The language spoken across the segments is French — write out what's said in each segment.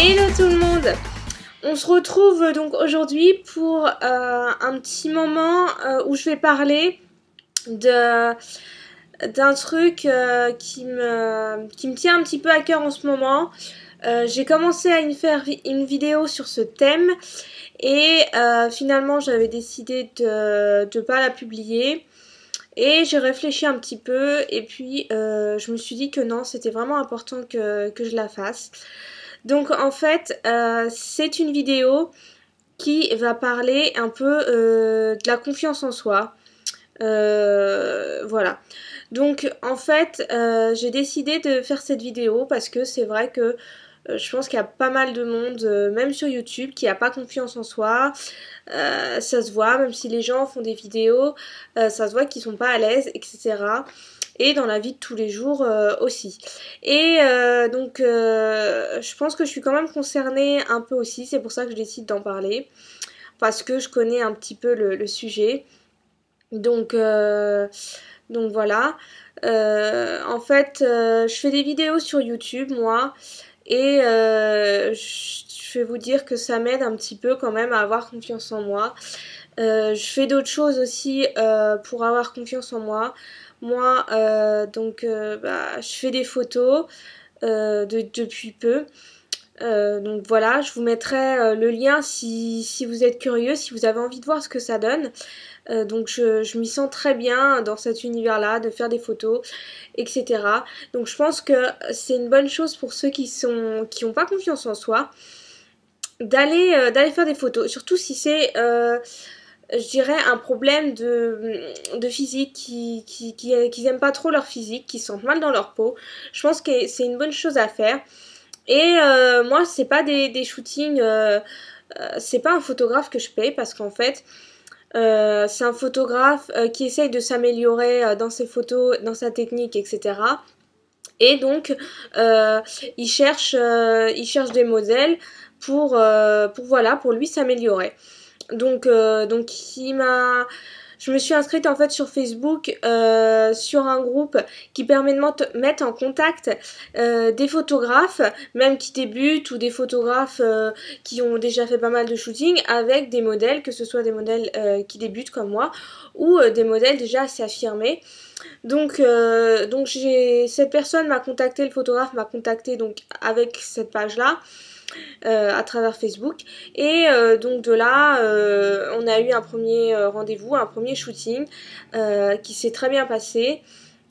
Hello tout le monde. On se retrouve donc aujourd'hui pour un petit moment où je vais parler d'un truc qui me tient un petit peu à cœur en ce moment. J'ai commencé à faire une vidéo sur ce thème et finalement j'avais décidé de pas la publier. Et j'ai réfléchi un petit peu et puis je me suis dit que non, c'était vraiment important que je la fasse. Donc en fait, c'est une vidéo qui va parler un peu de la confiance en soi. Voilà. Donc en fait, j'ai décidé de faire cette vidéo parce que c'est vrai que je pense qu'il y a pas mal de monde, même sur YouTube, qui n'a pas confiance en soi. Ça se voit, même si les gens font des vidéos, ça se voit qu'ils sont pas à l'aise, etc. Et dans la vie de tous les jours aussi. Et donc, je pense que je suis quand même concernée un peu aussi, c'est pour ça que je décide d'en parler. Parce que je connais un petit peu le sujet. Donc voilà. En fait, je fais des vidéos sur YouTube, moi. Et je vais vous dire que ça m'aide un petit peu quand même à avoir confiance en moi. Je fais d'autres choses aussi pour avoir confiance en moi. Moi, je fais des photos depuis peu. Donc voilà, je vous mettrai le lien si vous êtes curieux, si vous avez envie de voir ce que ça donne. Donc je m'y sens très bien dans cet univers-là, de faire des photos, etc. Donc je pense que c'est une bonne chose pour ceux qui ont pas confiance en soi, d'aller faire des photos. Surtout si c'est, je dirais, un problème de physique, qui aiment pas trop leur physique, qui se sentent mal dans leur peau. Je pense que c'est une bonne chose à faire. Et moi, c'est pas des shootings, c'est pas un photographe que je paye parce qu'en fait, c'est un photographe qui essaye de s'améliorer dans ses photos, dans sa technique, etc. Et donc, il cherche des modèles pour lui s'améliorer. Donc je me suis inscrite en fait sur Facebook sur un groupe qui permet de mettre en contact des photographes, même qui débutent, ou des photographes qui ont déjà fait pas mal de shooting, avec des modèles, que ce soit des modèles qui débutent comme moi, ou des modèles déjà assez affirmés. Donc cette personne m'a contacté, le photographe m'a contacté donc avec cette page-là. À travers Facebook, et donc de là on a eu un premier rendez-vous, un premier shooting qui s'est très bien passé.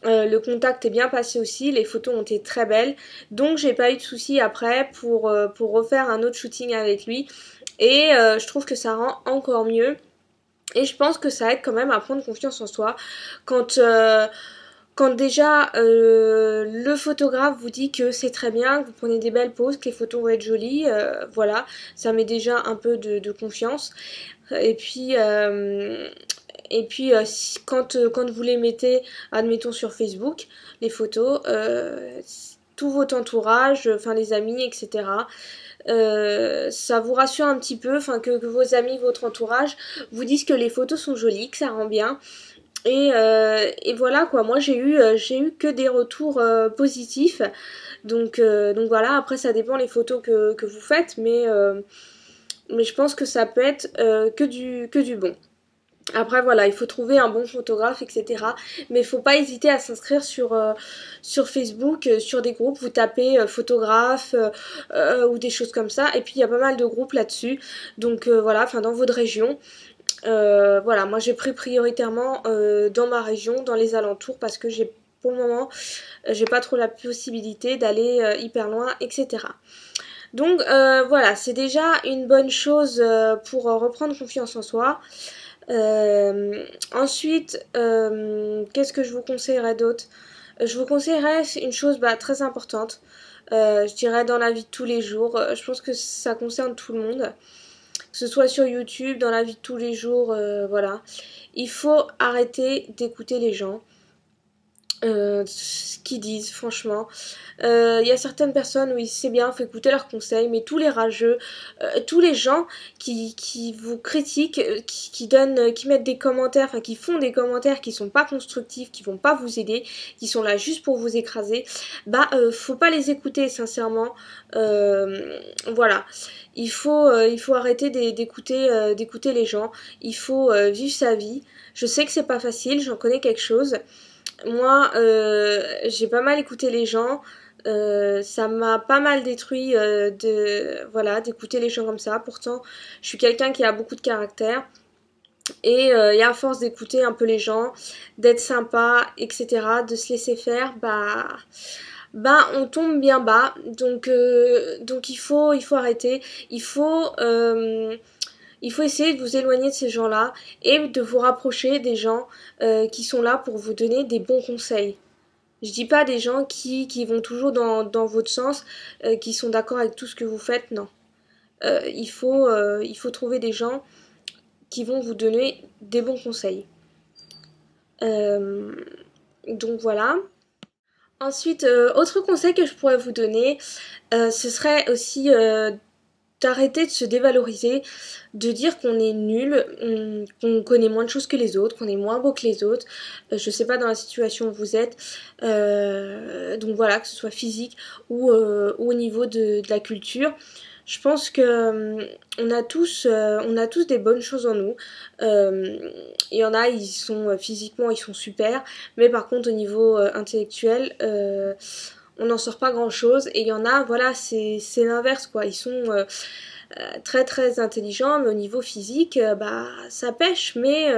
Le contact est bien passé aussi, les photos ont été très belles, donc j'ai pas eu de soucis après pour refaire un autre shooting avec lui, et je trouve que ça rend encore mieux. Et je pense que ça aide quand même à prendre confiance en soi quand déjà le photographe vous dit que c'est très bien, que vous prenez des belles poses, que les photos vont être jolies, voilà, ça met déjà un peu de confiance. Et puis, quand vous les mettez, admettons sur Facebook, les photos, tout votre entourage, enfin les amis, etc. Ça vous rassure un petit peu, enfin que vos amis, votre entourage vous disent que les photos sont jolies, que ça rend bien. Et voilà quoi, moi j'ai eu que des retours positifs. Donc voilà, après ça dépend les photos que vous faites, mais je pense que ça peut être que du bon. Après voilà, il faut trouver un bon photographe, etc. Mais il faut pas hésiter à s'inscrire sur Facebook, sur des groupes, vous tapez photographe ou des choses comme ça. Et puis il y a pas mal de groupes là-dessus. Donc voilà, enfin dans votre région. Voilà, moi j'ai pris prioritairement dans ma région, dans les alentours, parce que pour le moment, j'ai pas trop la possibilité d'aller hyper loin, etc. Donc voilà, c'est déjà une bonne chose pour reprendre confiance en soi. Ensuite, qu'est-ce que je vous conseillerais d'autre? Je vous conseillerais une chose très importante, je dirais dans la vie de tous les jours. Je pense que ça concerne tout le monde, que ce soit sur YouTube, dans la vie de tous les jours, voilà. Il faut arrêter d'écouter les gens. Ce qu'ils disent, franchement. Il y a certaines personnes, oui, c'est bien, faut écouter leurs conseils, mais tous les rageux, tous les gens qui vous critiquent, qui donnent, qui mettent des commentaires, enfin qui font des commentaires qui sont pas constructifs, qui vont pas vous aider, qui sont là juste pour vous écraser, bah faut pas les écouter, sincèrement. Voilà. Il faut arrêter d'écouter les gens. Il faut vivre sa vie. Je sais que c'est pas facile, j'en connais quelque chose. Moi, j'ai pas mal écouté les gens. Ça m'a pas mal détruit voilà, d'écouter les gens comme ça. Pourtant, je suis quelqu'un qui a beaucoup de caractère. Et à force d'écouter un peu les gens, d'être sympa, etc., de se laisser faire, bah on tombe bien bas. Donc il faut arrêter. Il faut, euh, il faut essayer de vous éloigner de ces gens-là et de vous rapprocher des gens qui sont là pour vous donner des bons conseils. Je dis pas des gens qui vont toujours dans votre sens, qui sont d'accord avec tout ce que vous faites, non. Il faut trouver des gens qui vont vous donner des bons conseils. Euh, donc voilà. Ensuite, autre conseil que je pourrais vous donner, ce serait aussi d'arrêter de se dévaloriser, de dire qu'on est nul, qu'on connaît moins de choses que les autres, qu'on est moins beau que les autres. Je sais pas dans la situation où vous êtes. Donc voilà, que ce soit physique ou au niveau de la culture. Je pense que on a tous des bonnes choses en nous. Il y en a, ils sont physiquement, ils sont super, mais par contre au niveau intellectuel, on n'en sort pas grand chose. Et il y en a, voilà, c'est l'inverse quoi. Ils sont très très intelligents, mais au niveau physique, bah ça pêche. Mais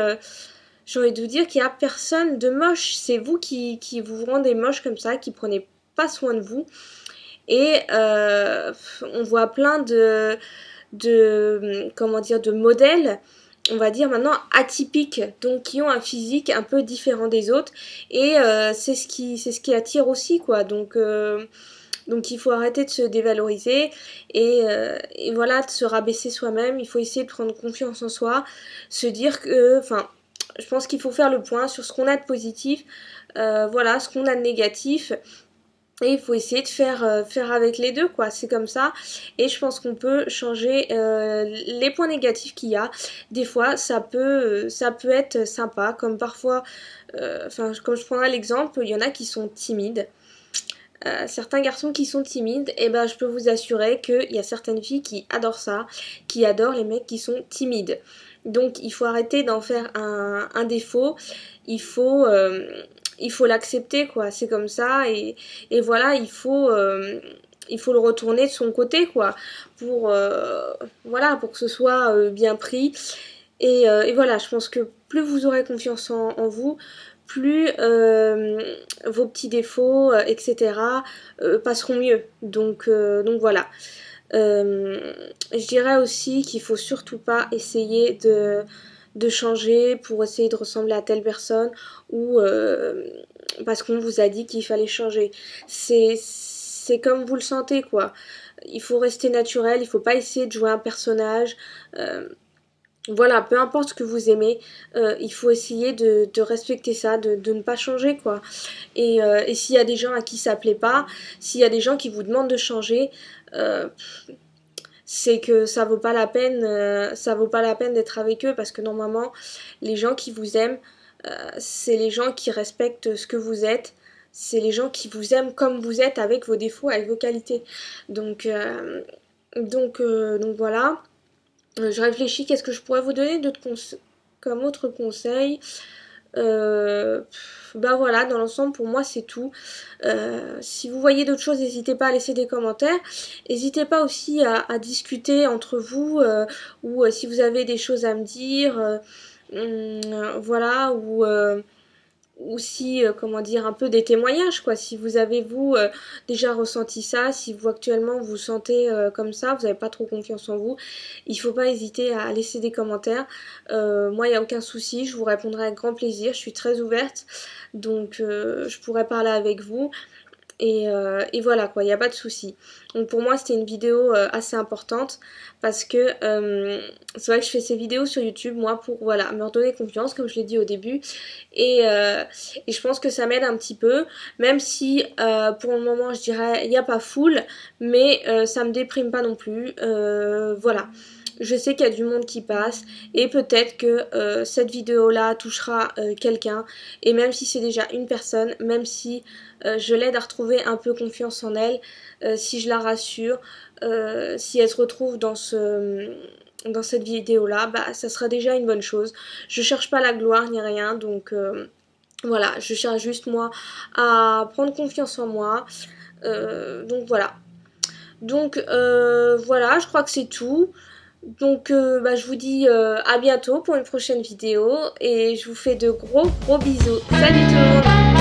j'ai envie de vous dire qu'il n'y a personne de moche. C'est vous qui vous rendez moche comme ça, qui prenez pas soin de vous. Et on voit plein comment dire, de modèles, on va dire maintenant atypiques, donc qui ont un physique un peu différent des autres. Et c'est ce qui attire aussi, quoi. Donc il faut arrêter de se dévaloriser et voilà, de se rabaisser soi-même. Il faut essayer de prendre confiance en soi, se dire que, enfin, je pense qu'il faut faire le point sur ce qu'on a de positif, voilà, ce qu'on a de négatif. Et il faut essayer de faire avec les deux, quoi. C'est comme ça. Et je pense qu'on peut changer les points négatifs qu'il y a. Des fois, ça peut être sympa. Comme parfois, enfin, comme je prendrai l'exemple, il y en a qui sont timides. Certains garçons qui sont timides, et ben je peux vous assurer qu'il y a certaines filles qui adorent ça, qui adorent les mecs qui sont timides. Donc il faut arrêter d'en faire un défaut. Il faut, euh, il faut l'accepter quoi. C'est comme ça et voilà il faut le retourner de son côté quoi pour voilà pour que ce soit bien pris et voilà je pense que plus vous aurez confiance en vous plus vos petits défauts, etc. Passeront mieux. Donc voilà. Je dirais aussi qu'il faut surtout pas essayer de changer pour essayer de ressembler à telle personne ou parce qu'on vous a dit qu'il fallait changer. C'est comme vous le sentez quoi. Il faut rester naturel, il faut pas essayer de jouer un personnage. Voilà, peu importe ce que vous aimez, il faut essayer de respecter ça, de ne pas changer quoi. Et s'il y a des gens à qui ça plaît pas, s'il y a des gens qui vous demandent de changer, euh, c'est que ça vaut pas la peine d'être avec eux parce que normalement, les gens qui vous aiment, c'est les gens qui respectent ce que vous êtes. C'est les gens qui vous aiment comme vous êtes avec vos défauts, avec vos qualités. Donc, donc voilà. Je réfléchis, qu'est-ce que je pourrais vous donner comme autre conseil. Bah voilà, dans l'ensemble, pour moi, c'est tout. Si vous voyez d'autres choses, n'hésitez pas à laisser des commentaires. N'hésitez pas aussi à discuter entre vous, ou si vous avez des choses à me dire, voilà, ou si, comment dire, un peu des témoignages, quoi. Si vous avez, vous, déjà ressenti ça, si vous, actuellement, vous sentez comme ça, vous n'avez pas trop confiance en vous, il faut pas hésiter à laisser des commentaires. Moi, il n'y a aucun souci, je vous répondrai avec grand plaisir, je suis très ouverte, donc je pourrais parler avec vous. Et voilà quoi, il n'y a pas de souci. Donc pour moi c'était une vidéo assez importante parce que c'est vrai que je fais ces vidéos sur YouTube moi pour voilà me redonner confiance comme je l'ai dit au début et je pense que ça m'aide un petit peu même si pour le moment je dirais il n'y a pas full mais ça me déprime pas non plus. Voilà. Je sais qu'il y a du monde qui passe et peut-être que cette vidéo-là touchera quelqu'un et même si c'est déjà une personne, même si je l'aide à retrouver un peu confiance en elle, si je la rassure, si elle se retrouve dans cette vidéo-là, bah ça sera déjà une bonne chose. Je cherche pas la gloire ni rien, donc voilà, je cherche juste moi à prendre confiance en moi. Donc voilà. Donc voilà, je crois que c'est tout. Donc bah, je vous dis à bientôt pour une prochaine vidéo et je vous fais de gros bisous. Salut tout le monde!